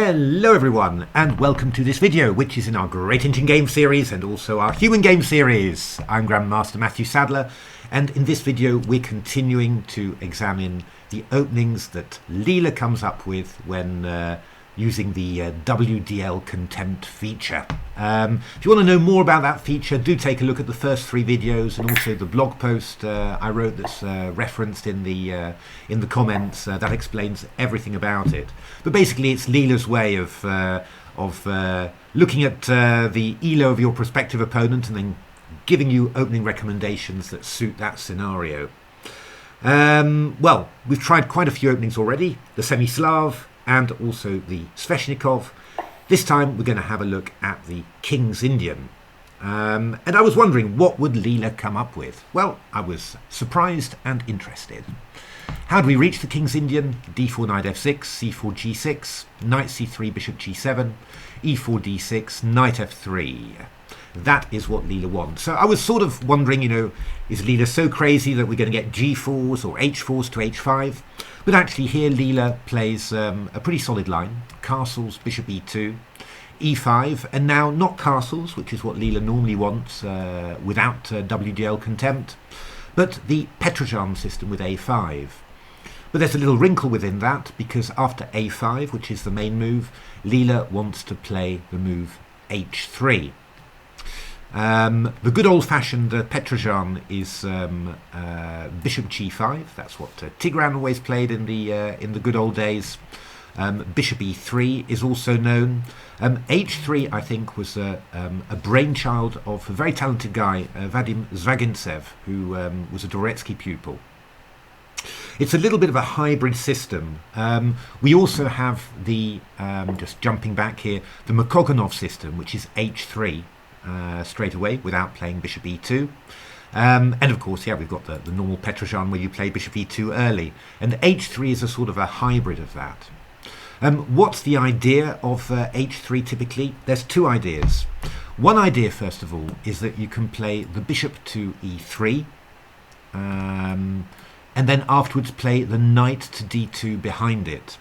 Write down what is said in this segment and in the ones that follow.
Hello everyone, and welcome to this video, which is in our Great Indian Game series and also our Human Game series. I'm Grandmaster Matthew Sadler, and in this video we're continuing to examine the openings that Leela comes up with when using the WDL Contempt feature. If you want to know more about that feature, do take a look at the first 3 videos and also the blog post I wrote that's referenced in the comments that explains everything about it. But basically, it's Leela's way of looking at the ELO of your prospective opponent and then giving you opening recommendations that suit that scenario. Well, we've tried quite a few openings already: the Semi-Slav and also the Sveshnikov. This time we're going to have a look at the King's Indian. And I was wondering, what would Leela come up with? Well, I was surprised and interested. How do we reach the King's Indian? d4 knight f6, c4 g6, knight c3 bishop g7, e4 d6, knight f3. That is what Leela wants. So I was sort of wondering, is Leela so crazy that we're going to get g4s or h4s to h5? But actually here Leela plays a pretty solid line: castles, bishop e2, e5, and now not castles, which is what Leela normally wants without WDL Contempt, but the Petrosian system with a5. But there's a little wrinkle within that, because after a5, which is the main move, Leela wants to play the move h3. The good old-fashioned Petrosian is bishop g5. That's what Tigran always played in the good old days. Bishop e3 is also known. h3, I think, was a brainchild of a very talented guy, Vadim Zvagintsev, who was a Doretsky pupil. It's a little bit of a hybrid system. We also have the, just jumping back here, the Makoganov system, which is h3. Straight away without playing bishop e2, and of course, we've got the normal Petrosian where you play bishop e2 early, and h3 is a sort of a hybrid of that. What's the idea of h3 typically? There's 2 ideas. One idea, first of all, is that you can play the bishop to e3, and then afterwards play the knight to d2 behind it.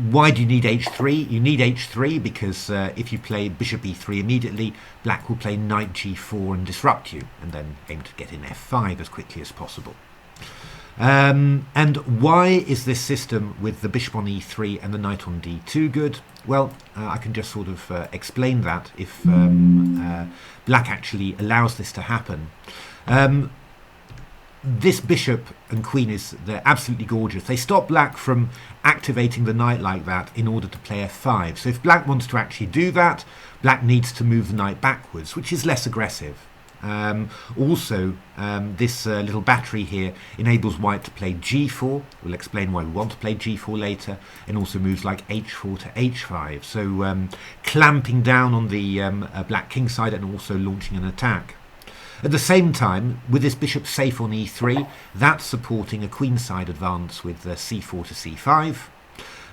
Why do you need h3? You need h3 because if you play bishop e3 immediately, black will play knight g4 and disrupt you, and then aim to get in f5 as quickly as possible. And why is this system with the bishop on e3 and the knight on d2 good? Well, I can just sort of explain that if black actually allows this to happen. This bishop and queen they're absolutely gorgeous. They stop black from activating the knight like that in order to play f5. So if black wants to actually do that, black needs to move the knight backwards, which is less aggressive. Also, this little battery here enables white to play g4. We'll explain why we want to play g4 later, and also moves like h4 to h5. So clamping down on the black king side and also launching an attack. At the same time, with this bishop safe on e3, that's supporting a queenside advance with c4 to c5.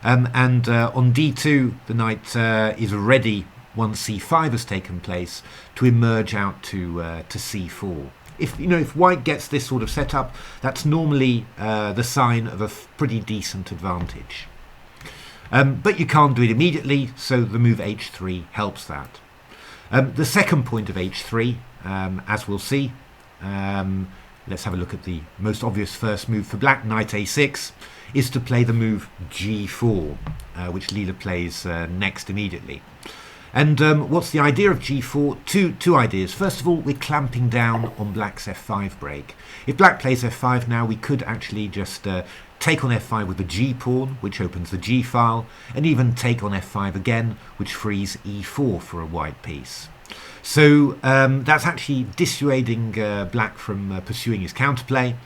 And on d2, the knight is ready, once c5 has taken place, to emerge out to c4. If white gets this sort of setup, that's normally the sign of a pretty decent advantage. But you can't do it immediately, so the move h3 helps that. The second point of h3, as we'll see, let's have a look at the most obvious first move for black, knight a6, is to play the move g4, which Leela plays next immediately. And what's the idea of g4? Two ideas. First of all, we're clamping down on black's f5 break. If black plays f5 now, we could actually just take on f5 with the g-pawn, which opens the g-file, and even take on f5 again, which frees e4 for a white piece. So that's actually dissuading black from pursuing his counterplay.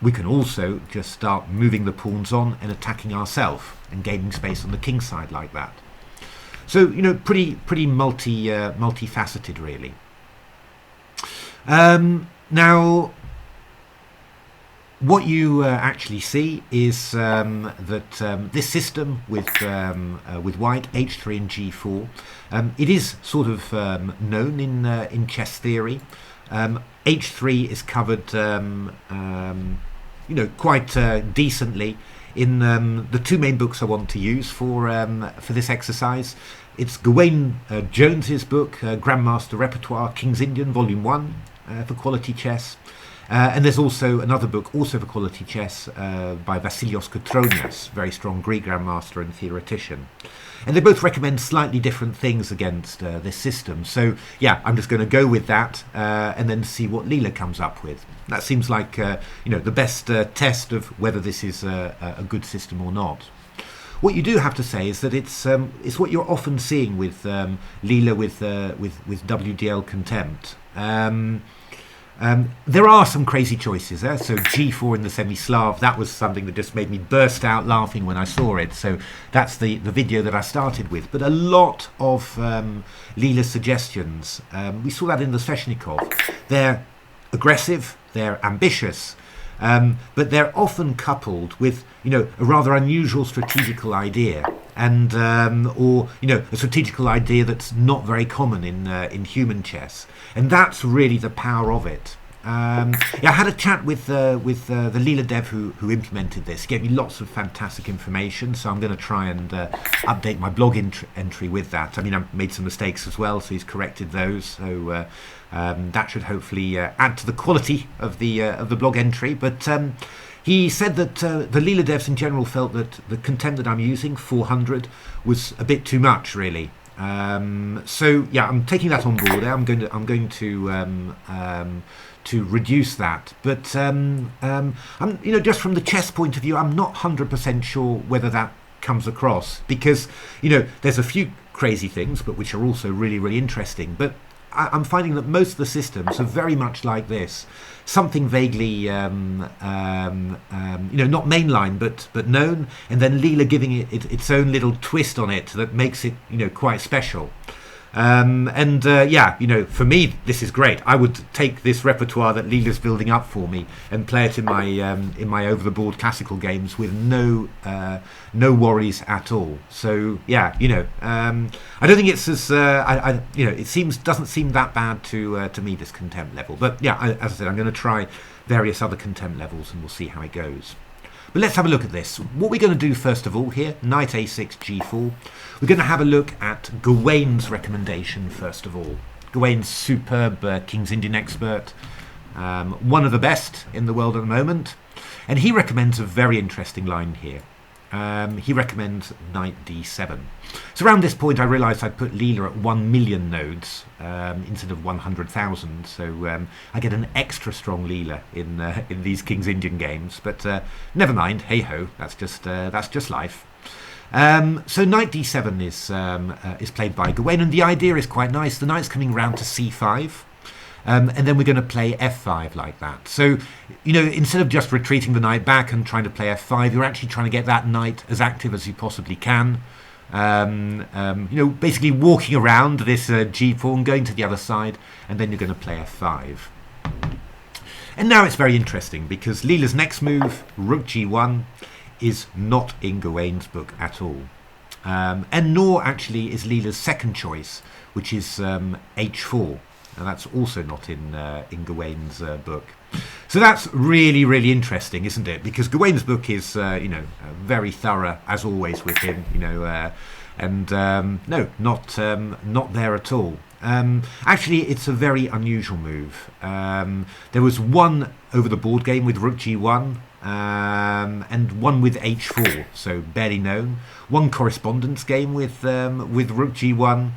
We can also just start moving the pawns on and attacking ourselves and gaining space on the king side like that. So, pretty multifaceted, really. Now, what you actually see is that this system with white, h3 and g4, it is sort of known in chess theory. h3 is covered, quite decently in the two main books I want to use for this exercise. It's Gawain Jones's book, Grandmaster Repertoire, King's Indian, Volume 1, for quality chess. And there's also another book, also for quality chess, by Vasilios Kotronias, very strong Greek grandmaster and theoretician. And they both recommend slightly different things against this system. So, yeah, I'm just going to go with that and then see what Leela comes up with. That seems like, the best test of whether this is a good system or not. What you do have to say is that it's what you're often seeing with Leela with WDL Contempt. There are some crazy choices there. So G4 in the semi-Slav, that was something that just made me burst out laughing when I saw it. So that's the video that I started with. But a lot of Leela's suggestions, we saw that in the Sveshnikov. They're aggressive, they're ambitious, but they're often coupled with, a rather unusual strategical idea, and or a strategical idea that's not very common in human chess, and that's really the power of it. I had a chat with the Leela dev who implemented this. He gave me lots of fantastic information, so I'm going to try and update my blog entry with that. I mean, I've made some mistakes as well, so he's corrected those. So that should hopefully add to the quality of the blog entry. But he said that the Leela devs in general felt that the content that I'm using, 400, was a bit too much, really. So yeah, I'm taking that on board. I'm going to reduce that, but I'm just from the chess point of view, I'm not 100% sure whether that comes across, because there's a few crazy things, but which are also really, really interesting. But I'm finding that most of the systems are very much like this, something vaguely not mainline but known, and then Leela giving it its own little twist on it that makes it quite special. For me, this is great. I would take this repertoire that Leela's building up for me and play it in my over-the-board classical games with no worries at all. So yeah, I don't think it's as doesn't seem that bad to me, this contempt level. But yeah, as I said, I'm going to try various other contempt levels and we'll see how it goes. But let's have a look at this. What we're going to do first of all here, knight a6, g4. We're going to have a look at Gawain's recommendation first of all. Gawain's superb King's Indian expert, one of the best in the world at the moment. And he recommends a very interesting line here. He recommends knight d7. So around this point I realised I'd put Leela at 1 million nodes instead of 100,000. So I get an extra strong Leela in these King's Indian games. But never mind, hey ho, that's just life. So knight d7 is played by Gawain, and the idea is quite nice. The knight's coming round to c5. And then we're going to play f5 like that. So, instead of just retreating the knight back and trying to play f5, you're actually trying to get that knight as active as you possibly can. Basically walking around this g pawn, going to the other side, and then you're going to play f5. And now it's very interesting, because Leela's next move, rook g1, is not in Gawain's book at all. And nor actually is Leela's second choice, which is h4. And that's also not in Gawain's book. So that's really, really interesting, isn't it? Because Gawain's book is, very thorough, as always with him, no, not there at all. Actually, it's a very unusual move. There was one over the board game with rook g1, and one with h4, so barely known. One correspondence game with rook g1.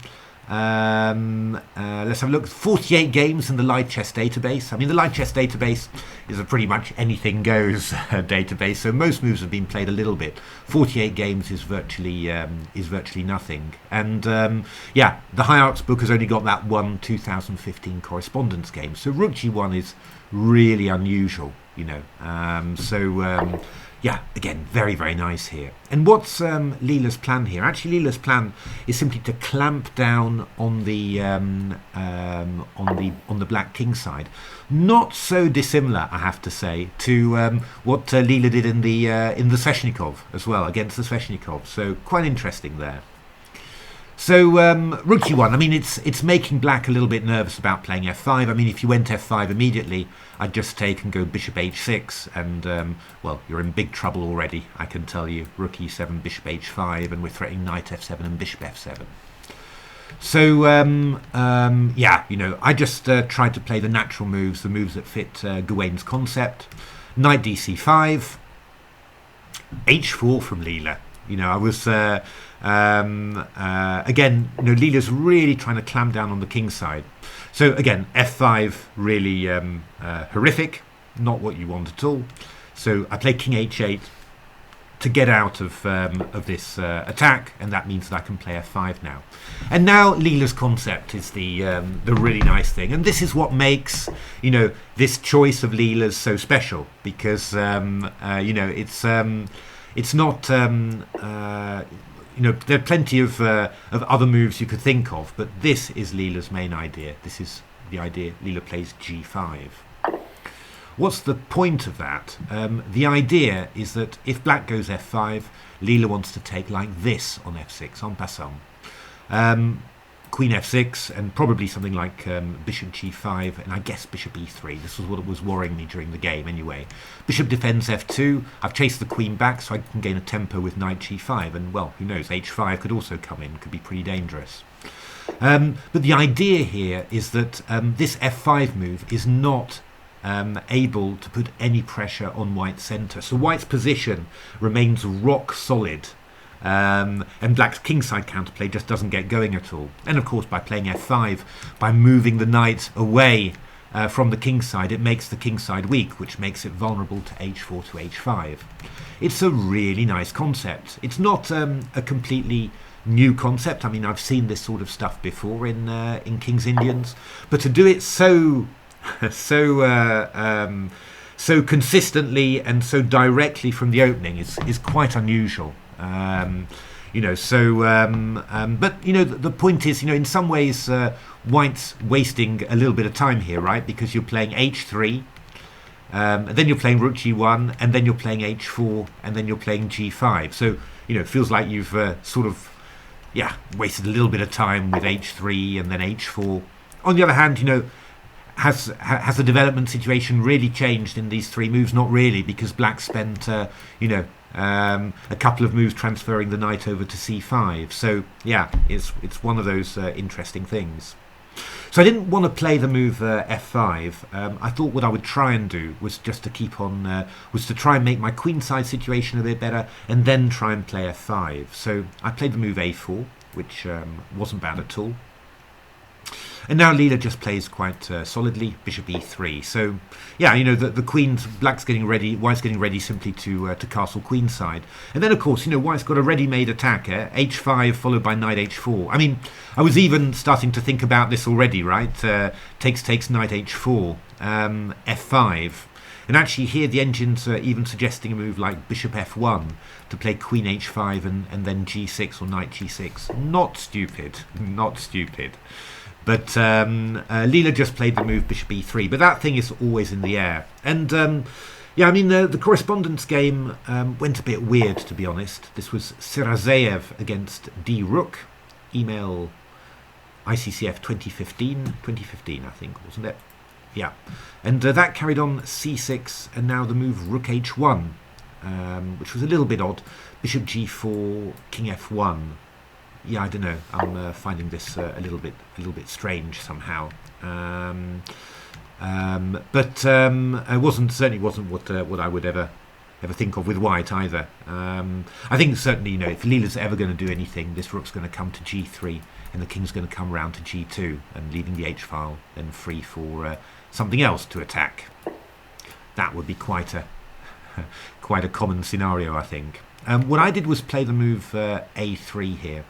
Let's have a look. 48 games in the live chess database. I mean, the live chess database is a pretty much anything goes database, so most moves have been played a little bit. 48 games is virtually nothing. And the Hierarch's book has only got that one 2015 correspondence game, so rook g1 is really unusual, yeah, again, very, very nice here. And what's Leela's plan here? Actually, Leela's plan is simply to clamp down on the black king side. Not so dissimilar, I have to say, to what Leela did in the Sveshnikov as well, against the Sveshnikov. So quite interesting there. So rook g1, I mean, it's making black a little bit nervous about playing f5. I mean, if you went f5 immediately, I'd just take and go bishop h6, and, well, you're in big trouble already, I can tell you. Rook e7, bishop h5, and we're threatening knight f7 and bishop f7. So, yeah, you know, I just tried to play the natural moves, the moves that fit Gawain's concept. Knight dc5, h4 from Leela. You know, I was, again, you know, Leela's really trying to clamp down on the king side. So, again, f5, really horrific, not what you want at all. So I play king h8 to get out of this attack, and that means that I can play f5 now. And now Leela's concept is the really nice thing, and this is what makes, you know, this choice of Leela's so special, because you know, it's not you know, there are plenty of other moves you could think of, but this is Leela's main idea. This is the idea. Leela plays g5. What's the point of that? The idea is that if black goes f5, Leela wants to take like this on f6, en passant. Queen f6, and probably something like bishop g5, and I guess bishop e3. This was what was worrying me during the game anyway. Bishop defends f2. I've chased the queen back so I can gain a tempo with knight g5, and, well, who knows, h5 could also come in, could be pretty dangerous. But the idea here is that this f5 move is not able to put any pressure on white's centre. So white's position remains rock solid. And black's kingside counterplay just doesn't get going at all. And of course, by playing f5, by moving the knight away from the kingside, it makes the kingside weak, which makes it vulnerable to h4 to h5. It's a really nice concept. It's not a completely new concept. I mean, I've seen this sort of stuff before in King's Indians, but to do it so consistently and so directly from the opening is quite unusual. You know, so but you know, the point is, you know, in some ways white's wasting a little bit of time here, right? Because you're playing h3, and then you're playing rook g1, and then you're playing h4, and then you're playing g5. So, you know, it feels like you've sort of, yeah, wasted a little bit of time with h3 and then h4. On the other hand, you know, has the development situation really changed in these three moves? Not really, because black spent you know, a couple of moves transferring the knight over to c5. So yeah, it's one of those interesting things. So I didn't want to play the move f5. I thought what I would try and do was just to keep on, was to try and make my queenside situation a bit better, and then try and play f5. So I played the move a4, which wasn't bad at all. And now Leela just plays quite solidly, bishop e3. So, yeah, you know, the queen's, black's getting ready, white's getting ready simply to castle queenside. And then, of course, you know, white's got a ready-made attacker, h5 followed by knight h4. I mean, I was even starting to think about this already, right? Takes knight h4, f5. And actually here the engine's even suggesting a move like bishop f1 to play queen h5 and then g6 or knight g6. Not stupid, not stupid. But Leela just played the move bishop e3, but that thing is always in the air. And yeah, I mean, the correspondence game went a bit weird, to be honest. This was Sirazeev against D Rook, email ICCF 2015, I think, wasn't it? Yeah. And that carried on c6, and now the move rook h1, which was a little bit odd. Bishop g4, king f1. Yeah, I don't know. I'm finding this a little bit strange somehow. But it certainly wasn't what I would ever think of with white either. I think certainly, you know, if Leela's ever going to do anything, this rook's going to come to g3, and the king's going to come round to g2, and leaving the h-file then free for something else to attack. That would be quite a common scenario, I think. What I did was play the move a3 here.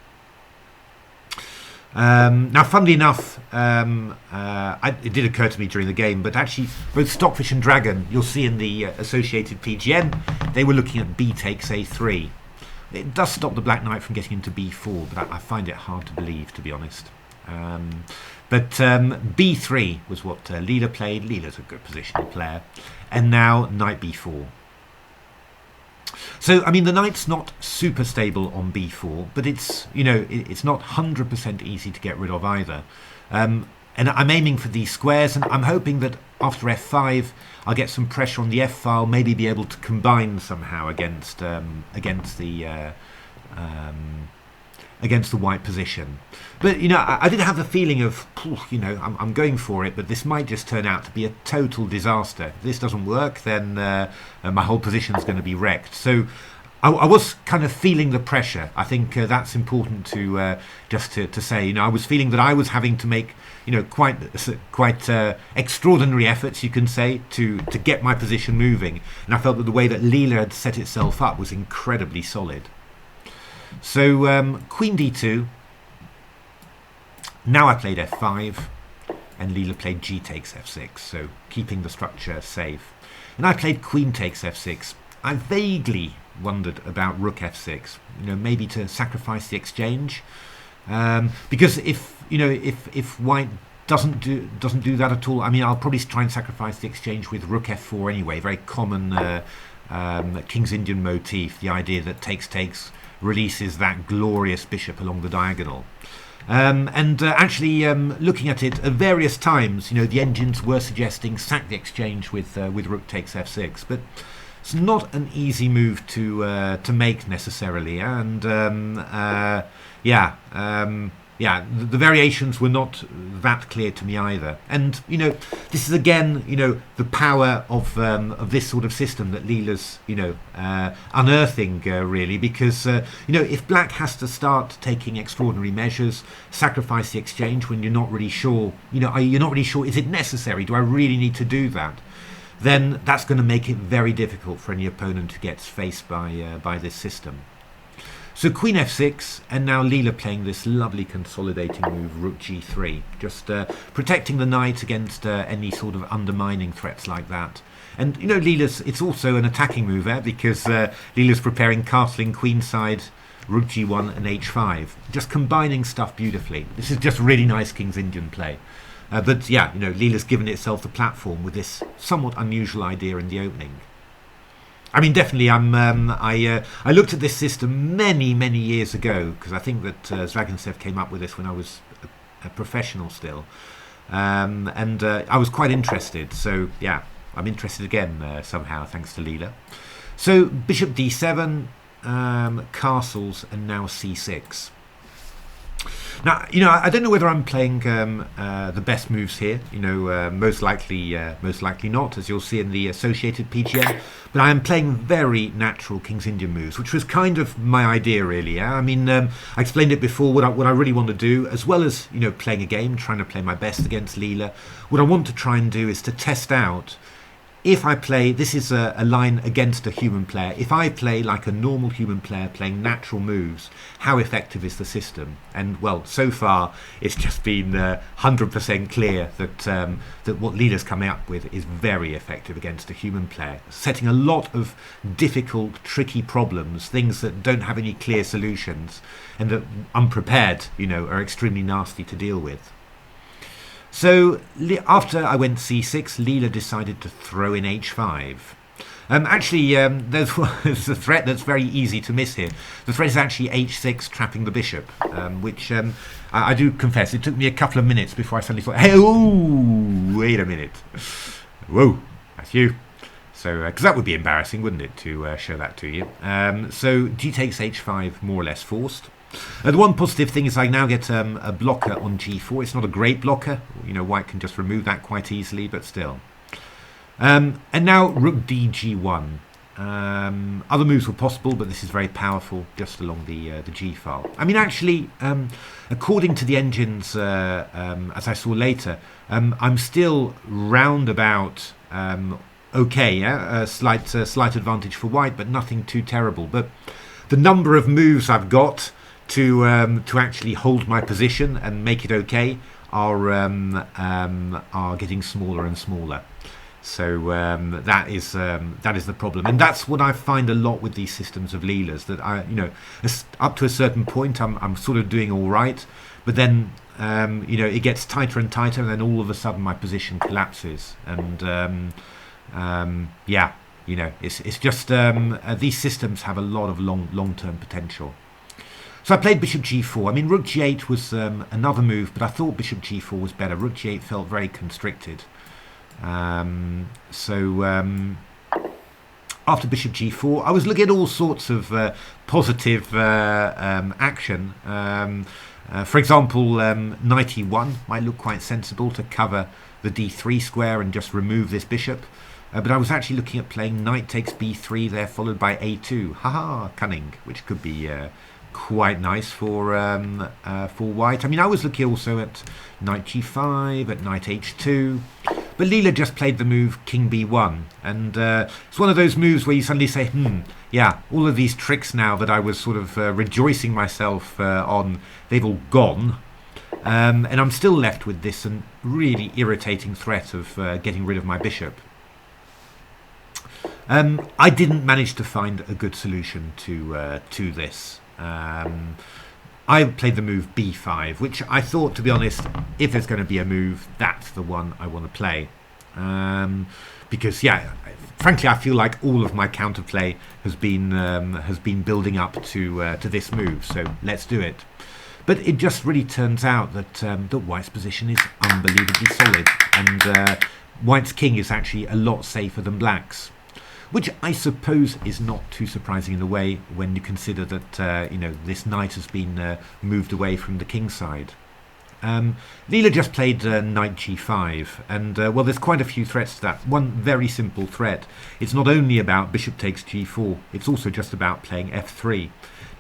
Now, funnily enough, it did occur to me during the game, but actually both Stockfish and Dragon, you'll see in the associated PGN, they were looking at b takes a3. It does stop the black knight from getting into b4, but I find it hard to believe, to be honest. But b3 was what Leela played. Leela's a good positional player. And now knight b4. So, I mean, the knight's not super stable on b4, but it's, you know, it's not 100% easy to get rid of either. And I'm aiming for these squares, and I'm hoping that after f5, I'll get some pressure on the f file, maybe be able to combine somehow against the white position. But, you know, I did have the feeling of, you know, I'm going for it, but this might just turn out to be a total disaster. If this doesn't work, then my whole position is going to be wrecked. So I was kind of feeling the pressure. I think that's important to just to say. You know, I was feeling that I was having to make, you know, quite extraordinary efforts, you can say, to get my position moving. And I felt that the way that Leela had set itself up was incredibly solid. So Queen d2. Now I played f5, and Leela played g takes f6, so keeping the structure safe. And I played queen takes f6. I vaguely wondered about rook f6, you know, maybe to sacrifice the exchange, because if, you know, if white doesn't do that at all, I mean, I'll probably try and sacrifice the exchange with rook f4 anyway. Very common King's Indian motif, the idea that takes releases that glorious bishop along the diagonal. Actually, looking at it at various times, you know, the engines were suggesting sack the exchange with rook takes f6, but it's not an easy move to make necessarily. And the variations were not that clear to me either. And, you know, this is again, you know, the power of this sort of system that Leela's, you know, unearthing really, because, you know, if black has to start taking extraordinary measures, sacrifice the exchange when you're not really sure, you know, you're not really sure, is it necessary? Do I really need to do that? Then that's going to make it very difficult for any opponent who gets faced by this system. So queen f6, and now Leela playing this lovely consolidating move, rook g3, just protecting the knight against any sort of undermining threats like that. And, you know, Leela's, it's also an attacking move there, because Leela's preparing castling queenside, rook g1 and h5, just combining stuff beautifully. This is just really nice King's Indian play. But yeah, you know, Leela's given itself the platform with this somewhat unusual idea in the opening. I mean, definitely, I looked at this system many years ago, because I think that Zvagintsev came up with this when I was a professional still, and I was quite interested. So yeah, I'm interested again somehow, thanks to Leela. So bishop d7, castles, and now c6. Now, you know, I don't know whether I'm playing the best moves here. You know, most likely not, as you'll see in the associated PGM. But I am playing very natural King's Indian moves, which was kind of my idea, really. Yeah? I mean, I explained it before. What I really want to do, as well as, you know, playing a game, trying to play my best against Leela, what I want to try and do is to test out. If I play, this is a line against a human player, if I play like a normal human player playing natural moves, how effective is the system? And, well, so far it's just been 100% clear that that what Leela's coming up with is very effective against a human player, setting a lot of difficult, tricky problems, things that don't have any clear solutions and that, unprepared, you know, are extremely nasty to deal with. So after I went c6, Leela decided to throw in h5. Actually, there's a threat that's very easy to miss here. The threat is actually h6, trapping the bishop, which I do confess, it took me a couple of minutes before I suddenly thought, hey, oh, wait a minute. Whoa, that's you. So, because that would be embarrassing, wouldn't it, to show that to you. So g takes h5, more or less forced. The one positive thing is I now get a blocker on g4. It's not a great blocker. You know, white can just remove that quite easily, but still. And now rook d g1. Other moves were possible, but this is very powerful just along the g file. I mean, actually, according to the engines, as I saw later, I'm still round about okay. Yeah, a slight advantage for white, but nothing too terrible. But the number of moves I've got to actually hold my position and make it okay are getting smaller and smaller. So that is the problem, and that's what I find a lot with these systems of Leela's. That up to a certain point, I'm sort of doing all right, but then it gets tighter and tighter, and then all of a sudden my position collapses, and you know, it's just these systems have a lot of long-term potential. So I played bishop g4. I mean, rook g8 was another move, but I thought bishop g4 was better. Rook g8 felt very constricted. After bishop g4, I was looking at all sorts of positive action. For example, knight e1 might look quite sensible to cover the d3 square and just remove this bishop. But I was actually looking at playing knight takes b3 there, followed by a2. Haha, cunning, which could be quite nice for white. I mean, I was looking also at knight g5, at knight h2. But Leela just played the move king b1. And it's one of those moves where you suddenly say, yeah, all of these tricks now that I was sort of rejoicing myself on, they've all gone. And I'm still left with this really irritating threat of getting rid of my bishop. I didn't manage to find a good solution to this. I played the move b5, which I thought, to be honest, if there's going to be a move, that's the one I want to play. Because, yeah, frankly, I feel like all of my counterplay has been building up to this move. So let's do it. But it just really turns out that that White's position is unbelievably solid, and White's king is actually a lot safer than Black's. Which I suppose is not too surprising in a way when you consider that you know, this knight has been moved away from the king side. Leela just played knight g5, and well, there's quite a few threats to that. One very simple threat. It's not only about bishop takes g4, it's also just about playing f3,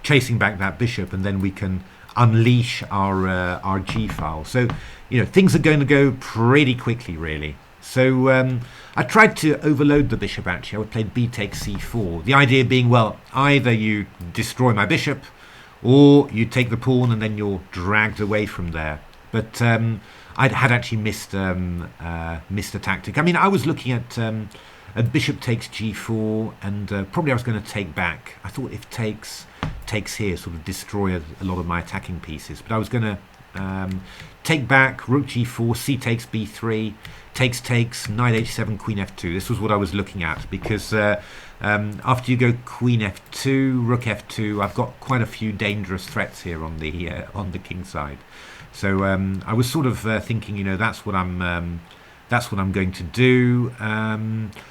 chasing back that bishop, and then we can unleash our g file. So, you know, things are going to go pretty quickly, really. So I tried to overload the bishop, actually. I would play b takes c4. The idea being, well, either you destroy my bishop or you take the pawn and then you're dragged away from there. But I had actually missed a tactic. I mean, I was looking at a bishop takes g4, and probably I was going to take back. I thought if takes here, sort of destroy a lot of my attacking pieces. But I was going to take back, rook g4, c takes b3, takes, knight h7, queen f2. This was what I was looking at, because after you go queen f2, rook f2, I've got quite a few dangerous threats here on the king side. So I was sort of thinking, you know, that's what I'm going to do.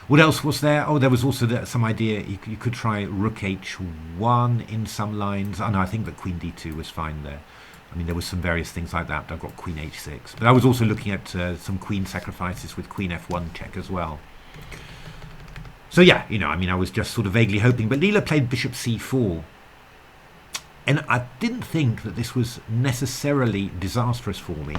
What else was there? Oh, there was also some idea you could try rook h1 in some lines. Oh no, I think that queen d2 was fine there. I mean, there was some various things like that. I've got queen h6. But I was also looking at some queen sacrifices with queen f1 check as well. So yeah, you know, I mean, I was just sort of vaguely hoping. But Leela played bishop c4. And I didn't think that this was necessarily disastrous for me,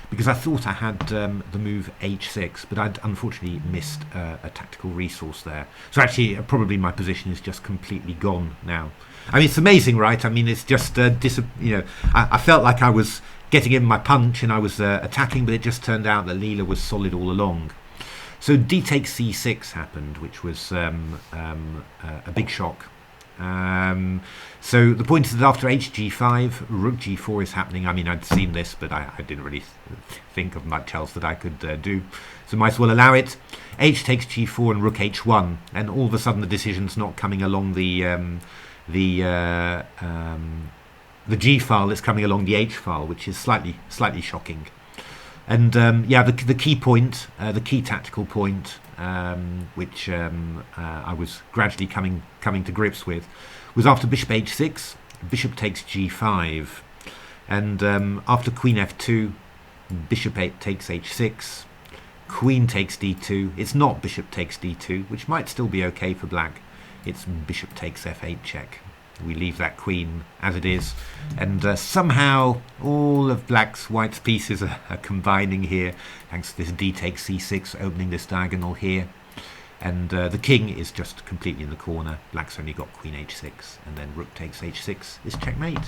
because I thought I had the move h6, but I'd unfortunately missed a tactical resource there. So actually, probably my position is just completely gone now. I mean, it's amazing, right? I mean, it's just, you know, I felt like I was getting in my punch and I was attacking, but it just turned out that Leela was solid all along. So d takes c6 happened, which was a big shock. So the point is that after hg5, rook g4 is happening. I mean, I'd seen this, but I didn't really think of much else that I could do, so might as well allow it. H takes g4 and rook h1, and all of a sudden the decision's not coming along the g file, it's coming along the h file, which is slightly shocking. And yeah, the key point, the key tactical point, which I was gradually coming to grips with, was after bishop h6, bishop takes g5, and after queen f2, bishop takes h6, queen takes d2. It's not bishop takes d2, which might still be okay for black. It's bishop takes f8 check. We leave that queen as it is, and somehow all of white's pieces are combining here, thanks to this d takes c6 opening this diagonal here, and the king is just completely in the corner. Black's only got queen h6, and then rook takes h6 is checkmate.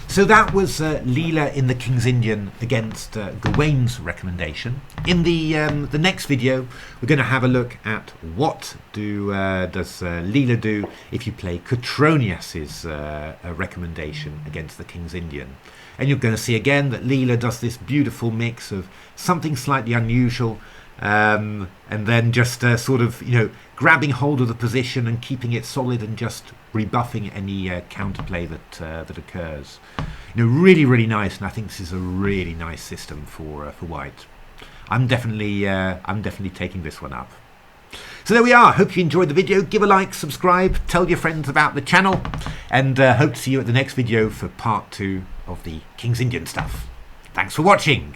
So that was Leela in the King's Indian against Gawain's recommendation. In the next video, we're going to have a look at what does Leela do if you play Petrosian's recommendation against the King's Indian. And you're going to see again that Leela does this beautiful mix of something slightly unusual, and then just sort of, you know, grabbing hold of the position and keeping it solid and just rebuffing any counterplay that occurs. You know, really, really nice, and I think this is a really nice system for white. I'm definitely taking this one up. So there we are. Hope you enjoyed the video. Give a like, subscribe, tell your friends about the channel, and hope to see you at the next video for part 2 of the King's Indian stuff. Thanks for watching.